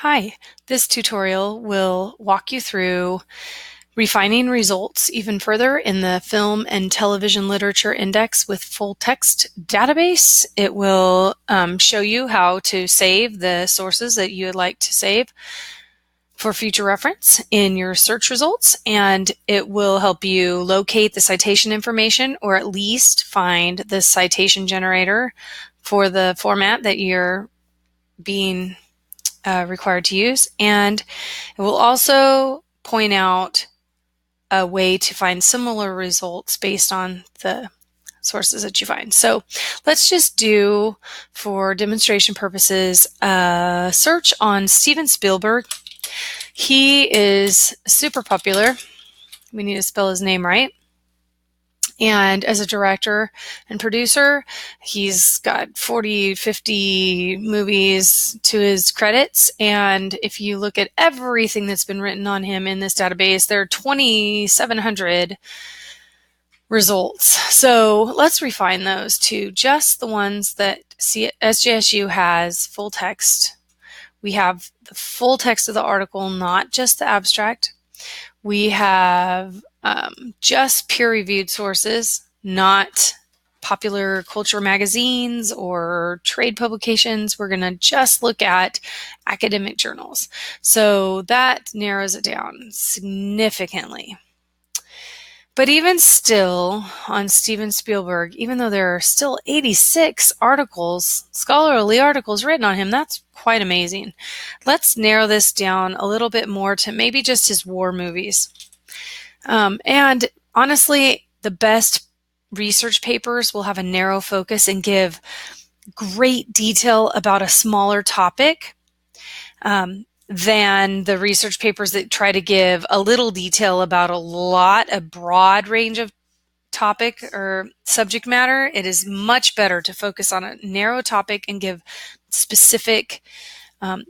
Hi, this tutorial will walk you through refining results even further in the Film and Television Literature Index with full text database. It will show you how to save the sources that you would like to save for future reference in your search results, and it will help you locate the citation information or at least find the citation generator for the format that you're being required to use, and it will also point out a way to find similar results based on the sources that you find. So let's just do, for demonstration purposes, a search on Steven Spielberg. He is super popular. We need to spell his name right. And as a director and producer, he's got 40, 50 movies to his credits. And if you look at everything that's been written on him in this database, there are 2,700 results. So let's refine those to just the ones that SJSU has full text. We have the full text of the article, not just the abstract. We have just peer-reviewed sources, not popular culture magazines or trade publications. We're going to just look at academic journals. So that narrows it down significantly. But even still, on Steven Spielberg, even though there are still 86 articles, scholarly articles written on him, that's quite amazing. Let's narrow this down a little bit more to maybe just his war movies. And honestly, the best research papers will have a narrow focus and give great detail about a smaller topic than the research papers that try to give a little detail about a broad range of topic or subject matter. It is much better to focus on a narrow topic and give specific,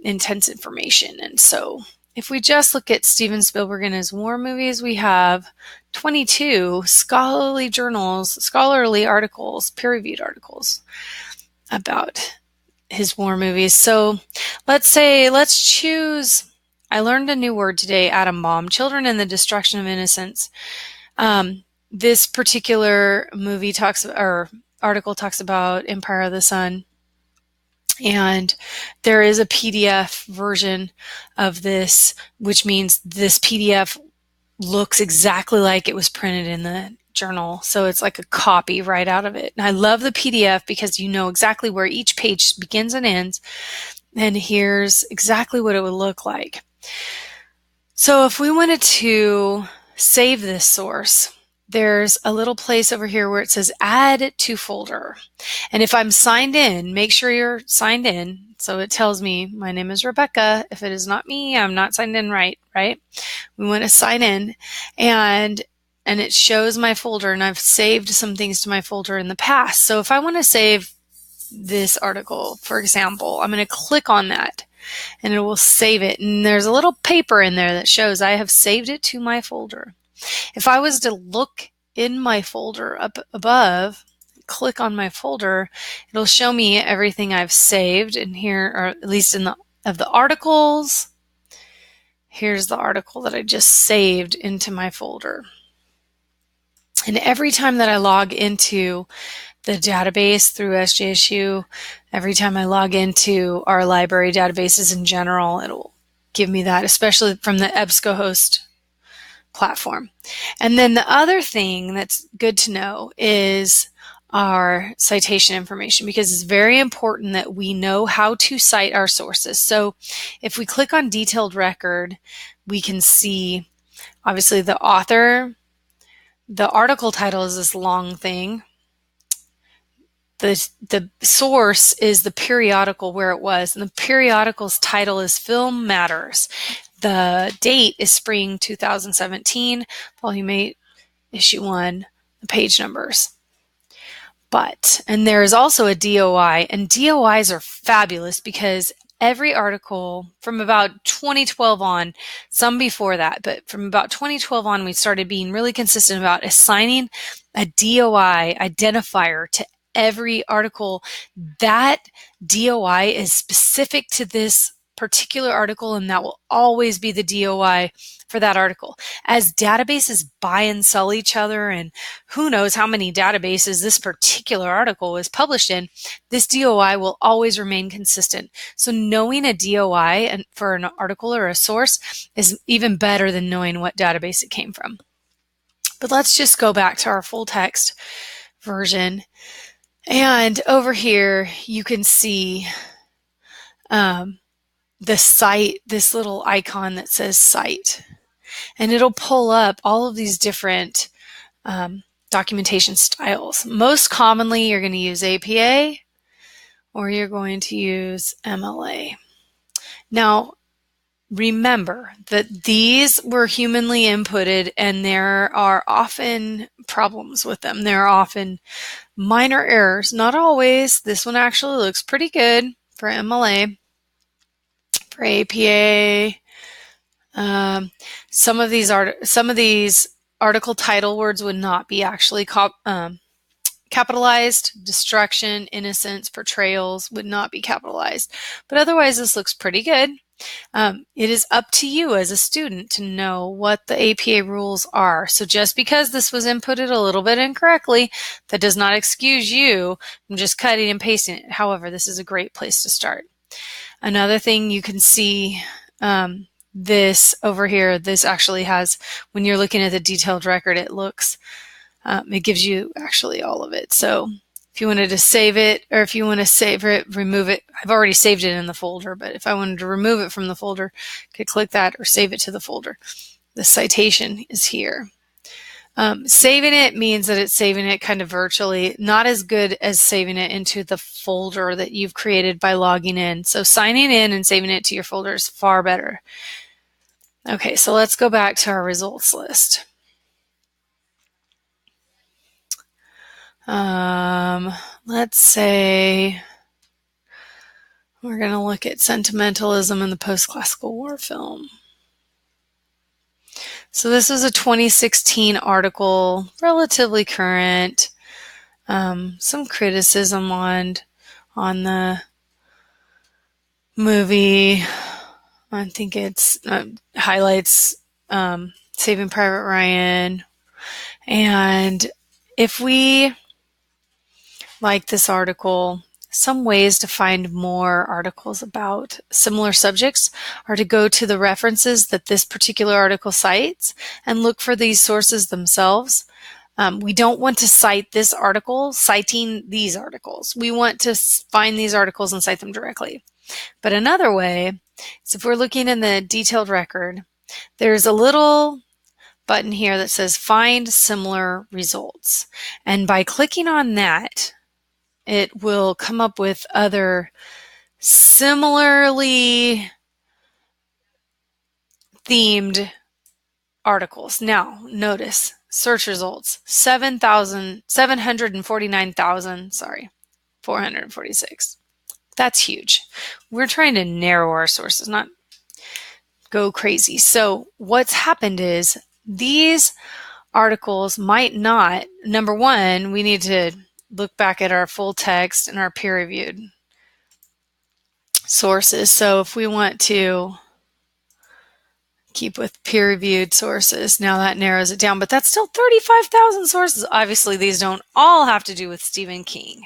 intense information. And so if we just look at Steven Spielberg and his war movies, we have 22 scholarly journals, scholarly articles, peer-reviewed articles about his war movies. So let's choose, I learned a new word today, atom bomb, children and the destruction of innocence. This particular movie article talks about Empire of the Sun. And there is a PDF version of this, which means this PDF looks exactly like it was printed in the journal. So it's like a copy right out of it. And I love the PDF because you know exactly where each page begins and ends. And here's exactly what it would look like. So if we wanted to save this source, there's a little place over here where it says add to folder. And if I'm signed in, make sure you're signed in. So it tells me my name is Rebecca. If it is not me, I'm not signed in right? We want to sign in, and it shows my folder, and I've saved some things to my folder in the past. So if I want to save this article, for example, I'm going to click on that and it will save it. And there's a little paper in there that shows I have saved it to my folder. If I was to look in my folder up above, click on my folder, it'll show me everything I've saved in here, or at least of the articles. Here's the article that I just saved into my folder. And every time that I log into the database through SJSU, every time I log into our library databases in general, it'll give me that, especially from the EBSCOhost platform. And then the other thing that's good to know is our citation information, because it's very important that we know how to cite our sources. So if we click on detailed record, we can see obviously the author. The article title is this long thing. The source is the periodical where it was, and the periodical's title is Film Matters. The date is spring 2017, volume 8, issue 1, the page numbers. And there is also a DOI, and DOIs are fabulous because every article from about 2012 on, some before that, but from about 2012 on, we started being really consistent about assigning a DOI identifier to every article. That DOI is specific to this particular article, and that will always be the DOI for that article. As databases buy and sell each other, and who knows how many databases this particular article was published in, this DOI will always remain consistent. So knowing a DOI for an article or a source is even better than knowing what database it came from. But let's just go back to our full text version. And over here, you can see the site, this little icon that says site. And it'll pull up all of these different documentation styles. Most commonly, you're going to use APA or you're going to use MLA. Now, remember that these were humanly inputted and there are often problems with them. There are often minor errors. Not always. This one actually looks pretty good for MLA. For APA, some of these article title words would not be actually capitalized. Destruction, innocence, portrayals would not be capitalized. But otherwise, this looks pretty good. It is up to you as a student to know what the APA rules are. So just because this was inputted a little bit incorrectly, that does not excuse you from just cutting and pasting it. However, this is a great place to start. Another thing you can see, this over here, this actually has, when you're looking at the detailed record, it looks, it gives you actually all of it. So if you wanted to save it, or if you want to save it, remove it, I've already saved it in the folder, but if I wanted to remove it from the folder, I could click that or save it to the folder. The citation is here. Saving it means that it's saving it kind of virtually, not as good as saving it into the folder that you've created by logging in. So signing in and saving it to your folder is far better. Okay, so let's go back to our results list. Let's say we're going to look at sentimentalism in the post-classical war film. So this is a 2016 article, relatively current. Some criticism on the movie. I think it's highlights Saving Private Ryan. And if we like this article, some ways to find more articles about similar subjects are to go to the references that this particular article cites and look for these sources themselves. We don't want to cite this article citing these articles. We want to find these articles and cite them directly. But another way is if we're looking in the detailed record, there's a little button here that says Find Similar Results. And by clicking on that, it will come up with other similarly themed articles. Now, notice search results, 446. That's huge. We're trying to narrow our sources, not go crazy. So what's happened is these articles might not, number one, we need to look back at our full text and our peer-reviewed sources. So if we want to keep with peer-reviewed sources, now that narrows it down, but that's still 35,000 sources. Obviously, these don't all have to do with Stephen King.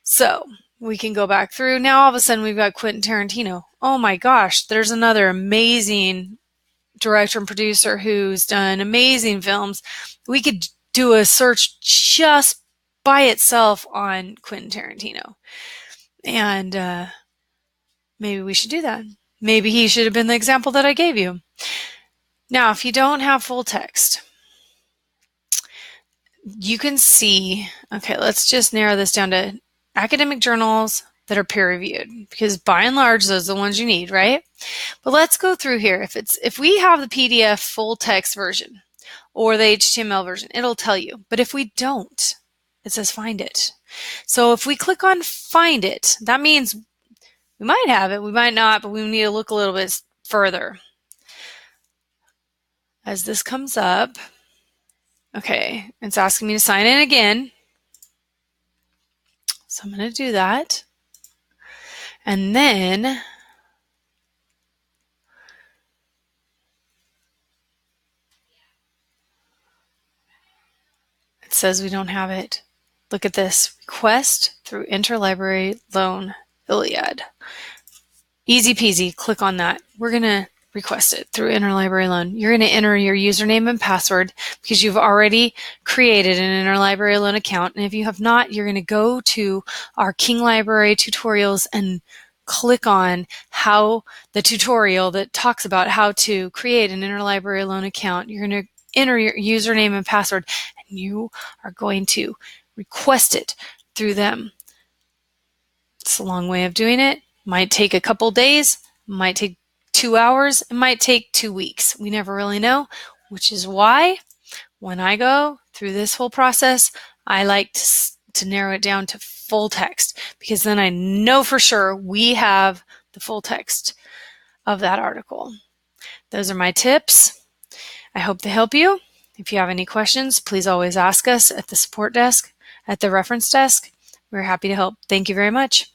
So we can go back through. Now all of a sudden we've got Quentin Tarantino. Oh my gosh, there's another amazing director and producer who's done amazing films. We could do a search just by itself on Quentin Tarantino. And maybe we should do that. Maybe he should have been the example that I gave you. Now, if you don't have full text, you can see, okay, let's just narrow this down to academic journals that are peer-reviewed, because by and large, those are the ones you need, right? But let's go through here. If we have the PDF full text version or the HTML version, it'll tell you. But if we don't, it says find it. So if we click on find it, that means we might have it, we might not, but we need to look a little bit further. As this comes up, okay, it's asking me to sign in again. So I'm going to do that. And then says we don't have it. Look at this. Request through interlibrary loan Iliad. Easy peasy. Click on that. We're going to request it through interlibrary loan. You're going to enter your username and password because you've already created an interlibrary loan account. And if you have not, you're going to go to our King Library tutorials and click on how the tutorial that talks about how to create an interlibrary loan account. You're going to enter your username and password, and you are going to request it through them. It's a long way of doing it. Might take a couple days, might take 2 hours, it might take 2 weeks. We never really know, which is why when I go through this whole process, I like to narrow it down to full text, because then I know for sure we have the full text of that article. Those are my tips. I hope they help you. If you have any questions, please always ask us at the support desk, at the reference desk. We're happy to help. Thank you very much.